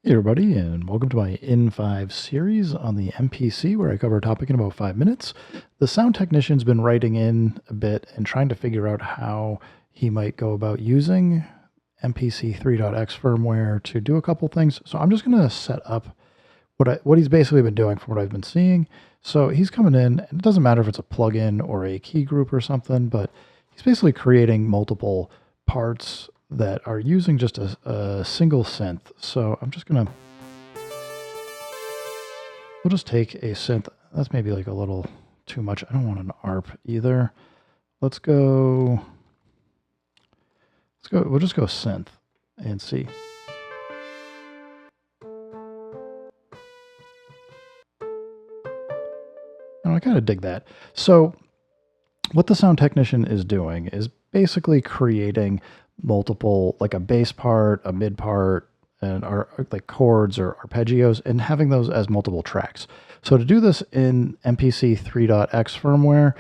Hey everybody, and welcome to my In 5 series on the MPC, where I cover a topic in about 5 minutes. The sound technician's been writing in a bit and trying to figure out how he might go about using MPC 3.x firmware to do a couple things. So I'm just going to set up what he's basically been doing from what I've been seeing. So he's coming in, and it doesn't matter if it's a plugin or a key group or something, but he's basically creating multiple parts that are using just a single synth. So I'm just gonna, we'll just take a synth. That's maybe like a little too much. I don't want an ARP either. We'll just go synth and see. And I kind of dig that. So what the sound technician is doing is basically creating multiple, like a bass part, a mid part, and our like chords or arpeggios, and having those as multiple tracks. So to do this in MPC 3.x firmware,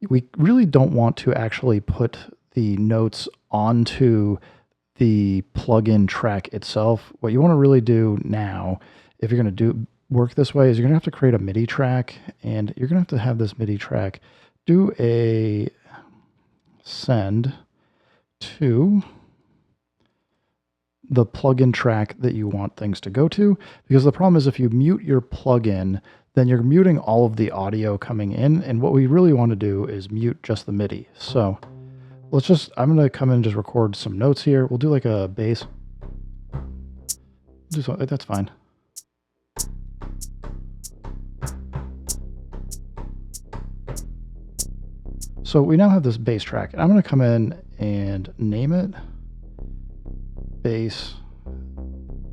we really don't want to actually put the notes onto the plugin track itself. What you want to really do now, if you're going to work this way, is you're going to have to create a MIDI track, and you're going to have this MIDI track do a send to the plugin track that you want things to go to, because the problem is if you mute your plugin, then you're muting all of the audio coming in, and what we really want to do is mute just the MIDI. So I'm going to come in and just record some notes here. We'll do like a bass. That's fine. So we now have this bass track, and I'm going to come in and name it bass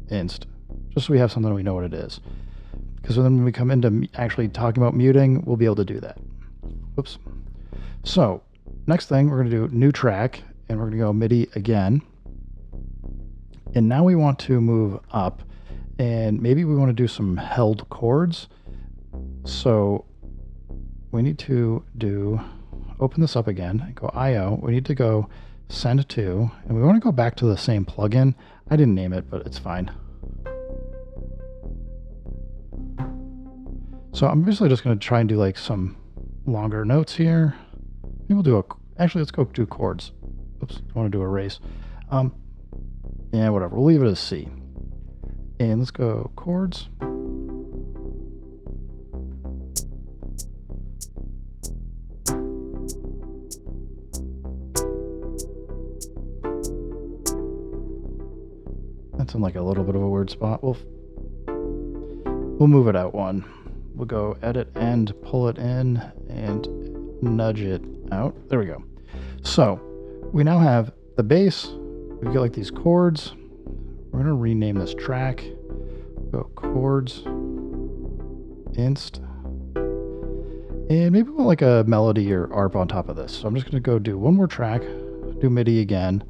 inst, just so we have something we know what it is. Because then when we come into actually talking about muting, we'll be able to do that. Whoops. So next thing, we're going to do new track, and we're going to go MIDI again. And now we want to move up, and maybe we want to do some held chords. So we need to open this up again, go IO. We need to go send to, and we want to go back to the same plugin. I didn't name it, but it's fine. So I'm basically just going to try and do like some longer notes here. Maybe we'll do actually, let's go do chords. Oops, I want to do erase. Yeah, whatever. We'll leave it as C. And let's go chords. That's in like a little bit of a weird spot. We'll move it out one. We'll go edit end, pull it in, and nudge it out. There we go. So we now have the bass. We've got like these chords. We're gonna rename this track. Go chords, inst, and maybe we'll like a melody or ARP on top of this. So I'm just gonna go do one more track, do MIDI again,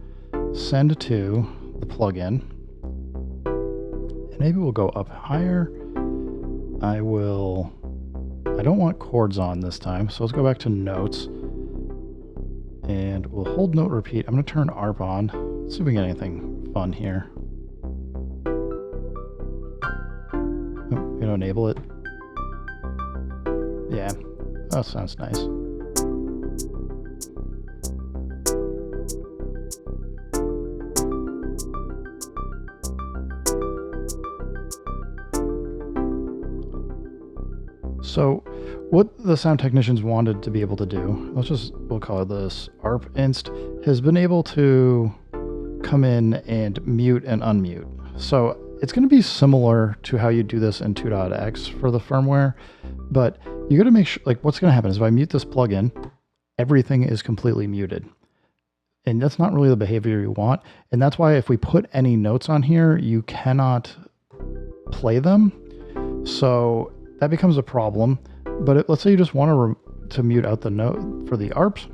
send to the plugin. Maybe we'll go up higher. I don't want chords on this time, so let's go back to notes. And we'll hold note repeat. I'm going to turn ARP on. Let's see if we get anything fun here. Enable it. Yeah, that sounds nice. So what the sound technicians wanted to be able to do, we'll call this ARP inst, has been able to come in and mute and unmute. So it's going to be similar to how you do this in 2.x for the firmware, but you got to make sure, like what's going to happen is if I mute this plugin, everything is completely muted. And that's not really the behavior you want. And that's why if we put any notes on here, you cannot play them. So that becomes a problem. But let's say you just want to mute out the note for the ARPs.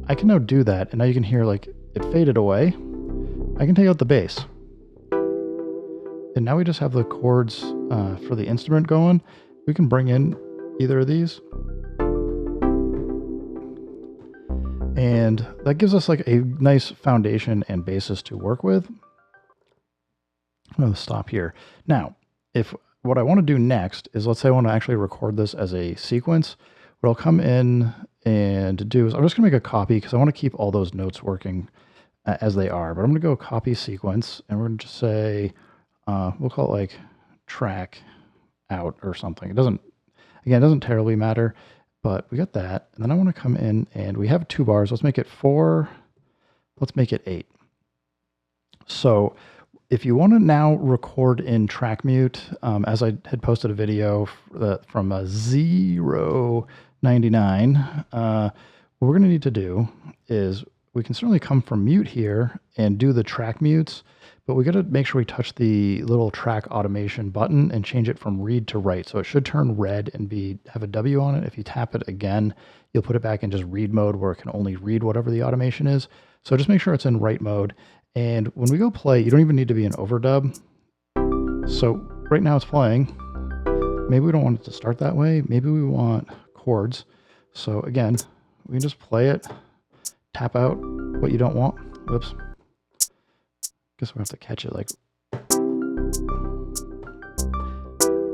I can now do that, and now you can hear like it faded away. I can take out the bass. And now we just have the chords for the instrument going. We can bring in either of these. And that gives us like a nice foundation and basis to work with. I'm going to stop here. Now, if what I want to do next is, let's say I want to actually record this as a sequence, what I'll come in and do is I'm just going to make a copy because I want to keep all those notes working as they are. But I'm going to go copy sequence, and we're going to just say, we'll call it like track out or something. It doesn't terribly matter, but we got that. And then I want to come in and we have 2 bars. Let's make it 4. Let's make it 8. So if you want to now record in track mute, as I had posted a video from 099, what we're going to need to do is we can certainly come from mute here and do the track mutes, but we got to make sure we touch the little track automation button and change it from read to write. So it should turn red and have a W on it. If you tap it again, you'll put it back in just read mode where it can only read whatever the automation is. So just make sure it's in write mode. And when we go play, you don't even need to be an overdub. So right now it's playing. Maybe we don't want it to start that way. Maybe we want chords. So again, we can just play it, tap out what you don't want. Whoops. Guess we have to catch it like.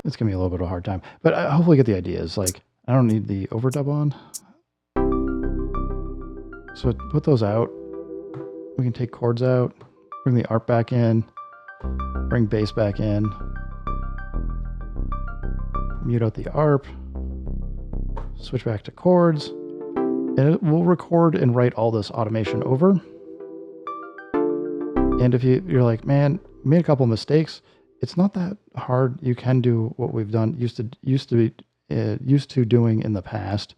It's gonna be a little bit of a hard time, but I hopefully get the idea. Is like, I don't need the overdub on. So put those out. We can take chords out, bring the ARP back in, bring bass back in, mute out the ARP, switch back to chords, and it will record and write all this automation over. And if you're like, man, made a couple mistakes, it's not that hard. You can do what we've done, used to doing in the past.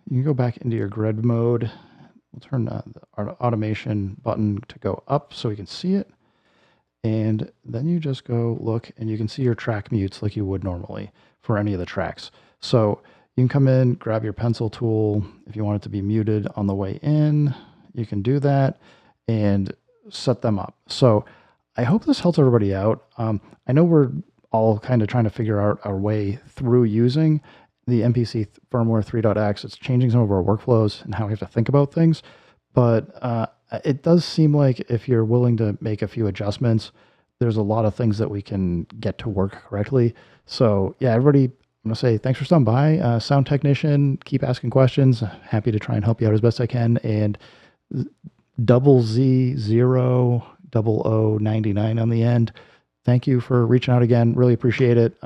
You can go back into your grid mode. We'll turn the automation button to go up so we can see it. And then you just go look and you can see your track mutes like you would normally for any of the tracks. So you can come in, grab your pencil tool. If you want it to be muted on the way in, you can do that and set them up. So I hope this helps everybody out. I know we're all kind of trying to figure out our way through using the MPC Firmware 3.x. It's changing some of our workflows and how we have to think about things. But it does seem like if you're willing to make a few adjustments, there's a lot of things that we can get to work correctly. So yeah, everybody, I'm going to say thanks for stopping by. Sound technician, keep asking questions. Happy to try and help you out as best I can. And Z00099 on the end. Thank you for reaching out again. Really appreciate it.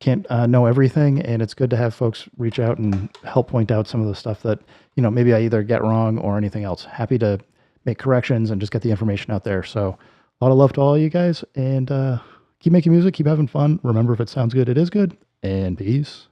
Can't know everything, and it's good to have folks reach out and help point out some of the stuff that, maybe I either get wrong or anything else. Happy to make corrections and just get the information out there. So a lot of love to all you guys, and keep making music, keep having fun. Remember, if it sounds good, it is good, and peace.